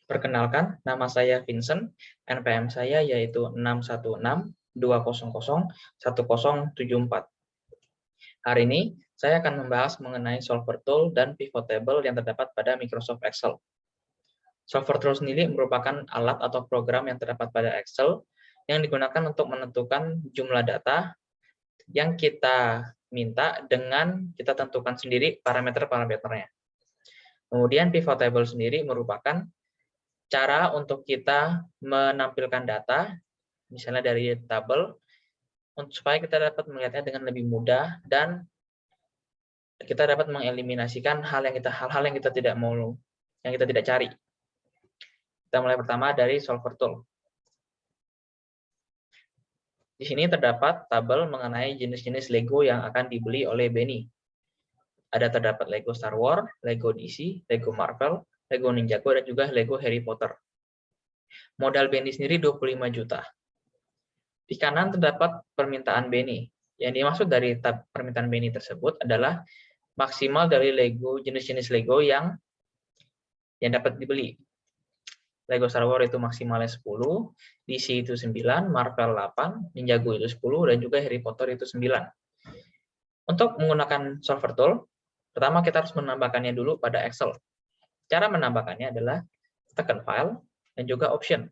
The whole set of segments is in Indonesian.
Perkenalkan, nama saya Vincent, NPM saya yaitu 616-200-1074. Hari ini, saya akan membahas mengenai solver tool dan pivot table yang terdapat pada Microsoft Excel. Solver tool sendiri merupakan alat atau program yang terdapat pada Excel yang digunakan untuk menentukan jumlah data yang kita minta dengan kita tentukan sendiri parameter-parameternya. Kemudian pivot table sendiri merupakan cara untuk kita menampilkan data, misalnya dari tabel, supaya kita dapat melihatnya dengan lebih mudah dan kita dapat mengeliminasikan hal-hal yang kita tidak mau, yang kita tidak cari. Kita mulai pertama dari solver tool. Di sini terdapat tabel mengenai jenis-jenis Lego yang akan dibeli oleh Benny. Terdapat Lego Star Wars, Lego DC, Lego Marvel, Lego Ninjago, dan juga Lego Harry Potter. Modal Benny sendiri 25 juta. Di kanan terdapat permintaan Benny. Yang dimaksud dari permintaan Benny tersebut adalah maksimal dari Lego, jenis-jenis Lego yang dapat dibeli. Lego Star Wars itu maksimalnya 10, DC itu 9, Marvel 8, Ninjago itu 10, dan juga Harry Potter itu 9. Untuk menggunakan solver tool, pertama kita harus menambahkannya dulu pada Excel. Cara menambahkannya adalah tekan File dan juga Option.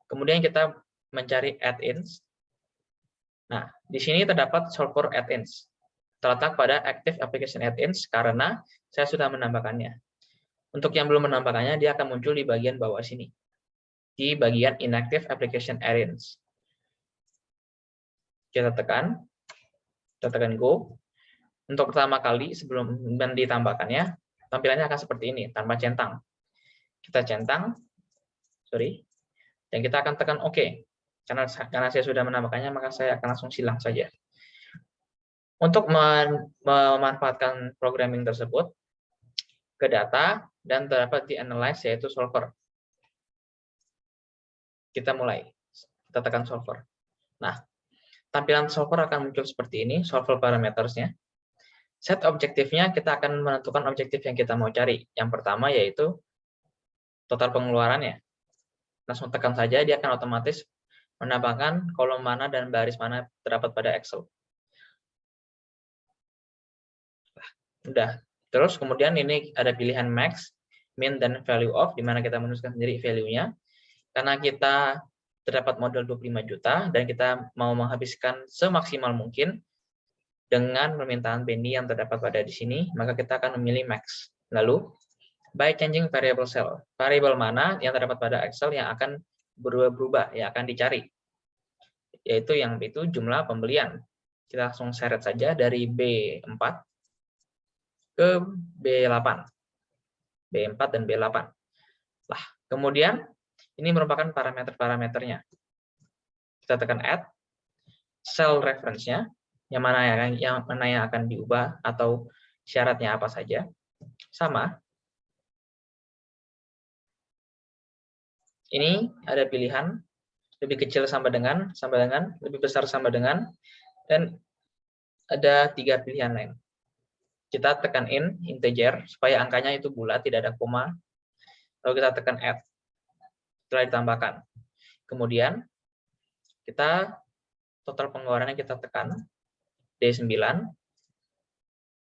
Kemudian kita mencari add-ins. Nah, di sini terdapat solver add-ins. Terletak pada Active Application Add-ins karena saya sudah menambahkannya. Untuk yang belum menambahkannya, dia akan muncul di bagian bawah sini, di bagian Inactive Application Add-ins. Kita tekan Go. Untuk pertama kali sebelum ditambahkannya, tampilannya akan seperti ini, tanpa centang. Kita centang, dan kita akan tekan OK. Karena saya sudah menambahkannya, maka saya akan langsung silang saja. Untuk memanfaatkan programming tersebut, ke data, dan terdapat di analyze, yaitu solver. Kita mulai. Kita tekan solver. Nah, tampilan solver akan muncul seperti ini, solver parametersnya. Set objektifnya, kita akan menentukan objektif yang kita mau cari. Yang pertama yaitu total pengeluarannya. Langsung tekan saja, dia akan otomatis menambahkan kolom mana dan baris mana terdapat pada Excel. Udah. Terus kemudian ini ada pilihan max, min, dan value of, di mana kita menuliskan sendiri value-nya. Karena kita terdapat modal 25 juta, dan kita mau menghabiskan semaksimal mungkin dengan permintaan Benny yang terdapat pada di sini, maka kita akan memilih max. Lalu, by changing variable cell. Variabel mana yang terdapat pada Excel yang akan berubah-ubah, yang akan dicari. Yaitu jumlah pembelian. Kita langsung seret saja dari B4 ke B8. B4 dan B8. Nah, kemudian ini merupakan parameter-parameternya. Kita tekan add, cell reference-nya, yang mana yang akan diubah atau syaratnya apa saja. Sama. Ini ada pilihan lebih kecil sama dengan, lebih besar sama dengan, dan ada 3 pilihan lain. Kita tekan integer, supaya angkanya itu bulat, tidak ada koma. Lalu kita tekan add. Setelah ditambahkan. Kemudian, kita total pengeluarannya kita tekan D9,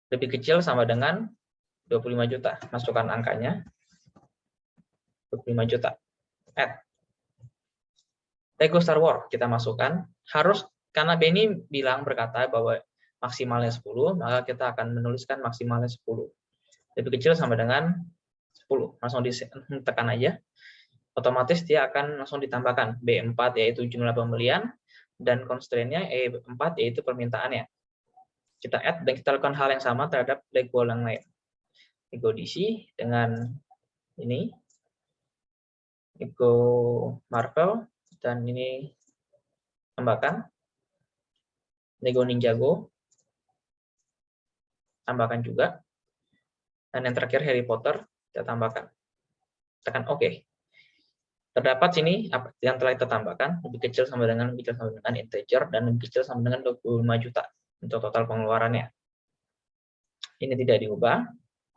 lebih kecil sama dengan 25 juta. Masukkan angkanya, 25 juta. Add. Lego Star Wars kita masukkan. Harus, karena Benny berkata bahwa maksimalnya 10, maka kita akan menuliskan maksimalnya 10. Lebih kecil sama dengan 10. Langsung ditekan aja. Otomatis dia akan langsung ditambahkan. B4 yaitu jumlah pembelian, dan constraint-nya E4 yaitu permintaannya. Kita add dan kita lakukan hal yang sama terhadap Lego yang lain. Lego DC dengan ini. Lego Marvel, dan ini tambahkan. Lego Ninjago, tambahkan juga. Dan yang terakhir Harry Potter, kita tambahkan. Tekan OK. Terdapat sini yang telah kita tambahkan, lebih kecil sama dengan integer, dan lebih kecil sama dengan 25 juta untuk total pengeluarannya. Ini tidak diubah.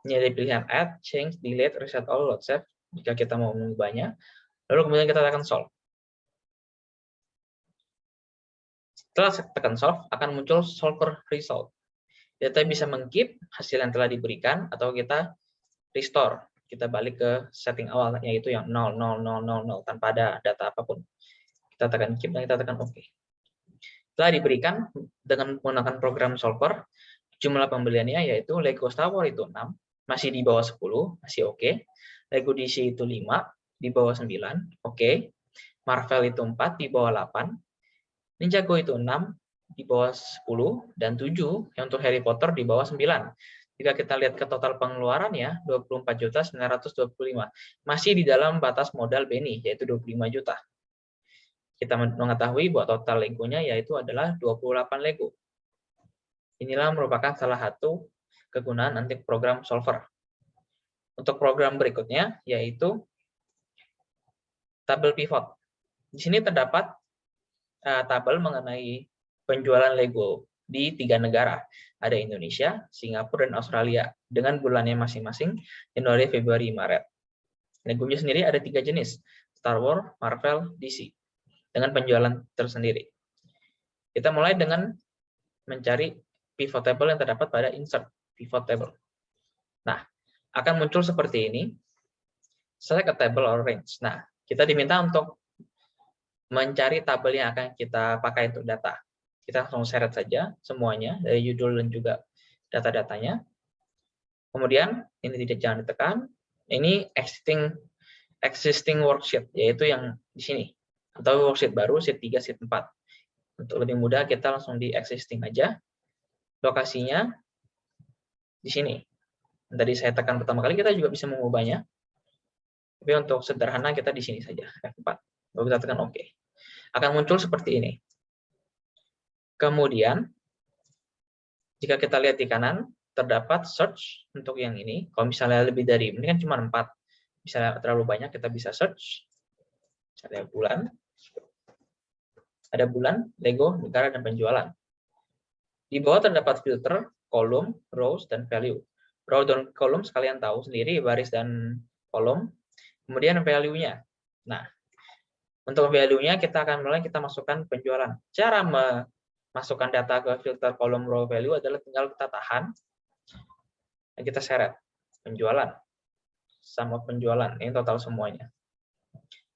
Ini ada pilihan add, change, delete, reset all, load save. jika kita mau mengubahnya. Lalu kemudian kita tekan solve. Setelah tekan solve, akan muncul solver result. Kita bisa meng-keep hasil yang telah diberikan, atau kita restore. Kita balik ke setting awal, yaitu yang 0, 0, 0, 0, 0, tanpa ada data apapun. Kita tekan keep dan kita tekan OK. Setelah diberikan dengan menggunakan program solver, jumlah pembeliannya yaitu Lego Star Wars itu 6, masih di bawah 10, masih oke. Lego DC itu 5, di bawah 9, oke. Marvel itu 4, di bawah 8. Ninjago itu 6, di bawah 10, dan 7 yang untuk Harry Potter di bawah 9. Jika kita lihat ke total pengeluarannya, 24.925. Masih di dalam batas modal Benny, yaitu 25 juta. Kita mengetahui bahwa total Legonya yaitu adalah 28 Lego. Inilah merupakan salah satu kegunaan nanti program solver. Untuk program berikutnya yaitu tabel pivot. Di sini terdapat tabel mengenai penjualan Lego di 3 negara. Ada Indonesia, Singapura, dan Australia dengan bulannya masing-masing Januari, Februari, Maret. Legonya sendiri ada 3 jenis, Star Wars, Marvel, DC, dengan penjualan tersendiri. Kita mulai dengan mencari pivot table yang terdapat pada insert pivot table. Nah, akan muncul seperti ini. Select a table or range. Nah, kita diminta untuk mencari tabel yang akan kita pakai untuk data. Kita langsung seret saja semuanya dari judul dan juga data-datanya. Kemudian ini jangan ditekan. Ini existing worksheet, yaitu yang di sini. Atau worksheet baru, sheet 3, sheet 4. Untuk lebih mudah, kita langsung di existing aja. Lokasinya di sini. Tadi saya tekan pertama kali, kita juga bisa mengubahnya. Tapi untuk sederhana, kita di sini saja, F4. Lalu kita tekan OK. Akan muncul seperti ini. Kemudian, jika kita lihat di kanan, terdapat search untuk yang ini. Kalau misalnya lebih dari, ini kan cuma 4. Misalnya terlalu banyak, kita bisa search. Ada bulan. Ada bulan, Lego, negara, dan penjualan. Di bawah terdapat filter, kolom, rows, dan value. Row dan kolom sekalian tahu sendiri, baris dan kolom. Kemudian value-nya. Nah, untuk value-nya kita akan mulai kita masukkan penjualan. Cara memasukkan data ke filter kolom row value adalah tinggal kita tahan dan kita seret penjualan. Sama penjualan, ini total semuanya.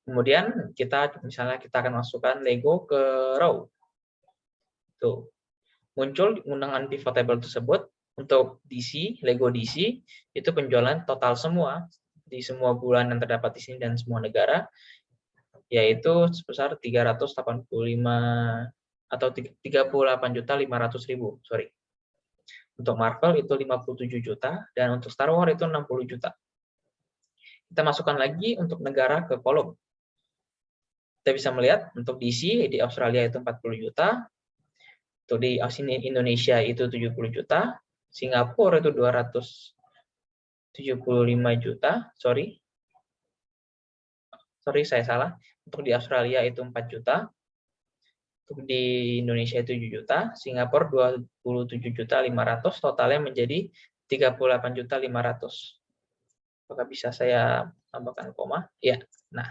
Kemudian misalnya kita akan masukkan Lego ke row. Tuh. Muncul undangan pivot table tersebut untuk DC, Lego DC, itu penjualan total semua di semua bulan yang terdapat di sini dan semua negara, yaitu sebesar 385 atau 38.500.000, sorry. Untuk Marvel itu 57 juta dan untuk Star Wars itu 60 juta. Kita masukkan lagi untuk negara ke kolom. Kita bisa melihat untuk DC di Australia itu 40 juta, untuk di Indonesia itu 70 juta, Singapura itu 275 juta, sorry saya salah. Untuk di Australia itu 4 juta, untuk di Indonesia itu 7 juta, Singapura 27.500.000, totalnya menjadi 38.500.000. Apakah bisa saya tambahkan koma? Ya, nah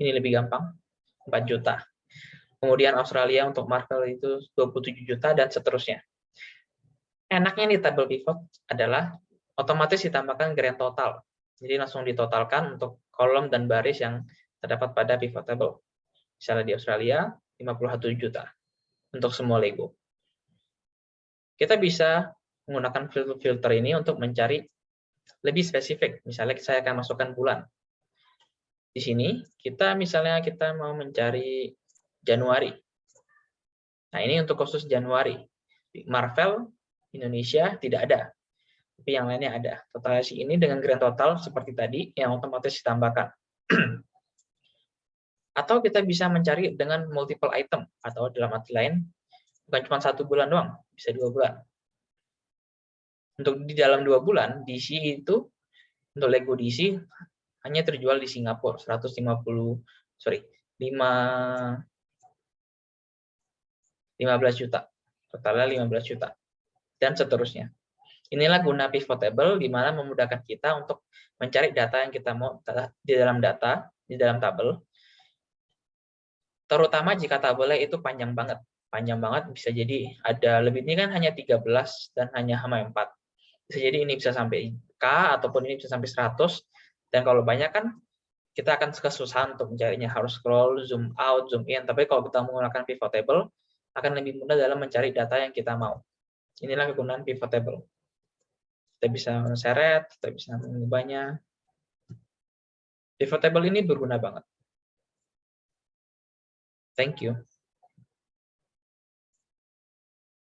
ini lebih gampang, 4 juta. Kemudian Australia untuk Marvel itu 27 juta dan seterusnya. Enaknya di tabel pivot adalah otomatis ditambahkan grand total. Jadi langsung ditotalkan untuk kolom dan baris yang terdapat pada pivot table. Misalnya di Australia 51 juta untuk semua Lego. Kita bisa menggunakan filter ini untuk mencari lebih spesifik. Misalnya saya akan masukkan bulan. Di sini kita mau mencari Januari. Nah, ini untuk khusus Januari. Marvel Indonesia tidak ada. Tapi yang lainnya ada. Totalisi ini dengan grand total seperti tadi yang otomatis ditambahkan. Atau kita bisa mencari dengan multiple item atau dalam arti lain bukan cuma 1 bulan doang, bisa 2 bulan. Untuk di dalam 2 bulan, DC itu untuk Lego DC hanya terjual di Singapura 15 juta. Totalnya 15 juta. Dan seterusnya. Inilah guna pivot table, di mana memudahkan kita untuk mencari data yang kita mau di dalam tabel. Terutama jika tabelnya itu panjang banget. Panjang banget bisa jadi ada lebih, ini kan hanya 13 dan hanya 4. Bisa jadi ini bisa sampai K, ataupun ini bisa sampai 100. Dan kalau banyak kan kita akan kesusahan untuk mencarinya, harus scroll, zoom out, zoom in. Tapi kalau kita menggunakan pivot table, akan lebih mudah dalam mencari data yang kita mau. Inilah kegunaan pivot table. Kita bisa seret, kita bisa mengubahnya. Pivot table ini berguna banget. Thank you.